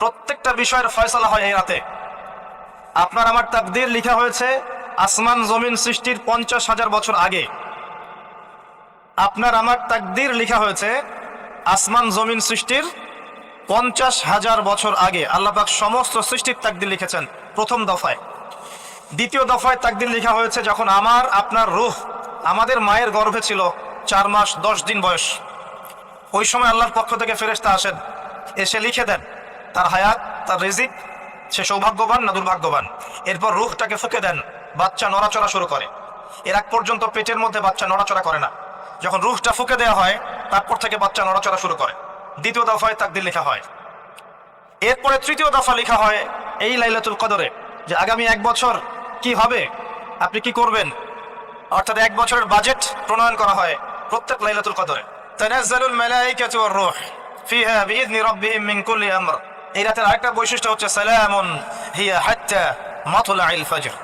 প্রত্যেকটা বিষয়ের ফয়সালা হয় এই রাতে। আপনার আমার তাকদীর লেখা হয়েছে আসমান জমিন সৃষ্টির 50,000 বছর আগে। আপনার আমার তাকদীর লেখা হয়েছে আসমান জমিন সৃষ্টির 50,000 বছর আগে। আল্লাহ পাক সমস্ত সৃষ্টির তাকদীর লিখেছেন প্রথম দফায়। দ্বিতীয় দফায় তাকদীর লেখা হয়েছে যখন আমার আপনার রূহ আমাদের মায়ের গর্ভে ছিল 4 মাস 10 দিন বয়স। ওই সময় আল্লাহর পক্ষ থেকে ফেরেশতা আসেন, এসে লিখে দেন তার হায়াত, তার রিজিক, সে সৌভাগ্যবান না দুর্ভাগ্যবান। এরপর রূহটাকে ফুঁকে দেন, বাচ্চা নড়াচড়া শুরু করে। এর আগ পর্যন্ত পেটের মধ্যে বাচ্চা নড়াচড়া করে না। যখন রূহটা ফুঁকে দেওয়া হয় তারপর থেকে বাচ্চা নড়াচড়া শুরু করে। দ্বিতীয় দফায় তাকদীর লেখা হয়। এরপরে তৃতীয় দফা লেখা হয় এই লাইলাতুল কদরে, যে আগামী 1 বছর কি হবে, আপনি কি করবেন। অর্থাৎ 1 বছরের বাজেট প্রণয়ন করা হয় প্রত্যেক লাইলাতুল কদরে। তানাজ্জালুল মালাইকাতু ওয়ার রূহ ফিহা বিইذনি রাব্বিহিম মিন কুল্লি আমর। এই রাতের আরেকটা বৈশিষ্ট্য হচ্ছে সালামুন হিয়া হাত্তা মাতলাইল ফজর।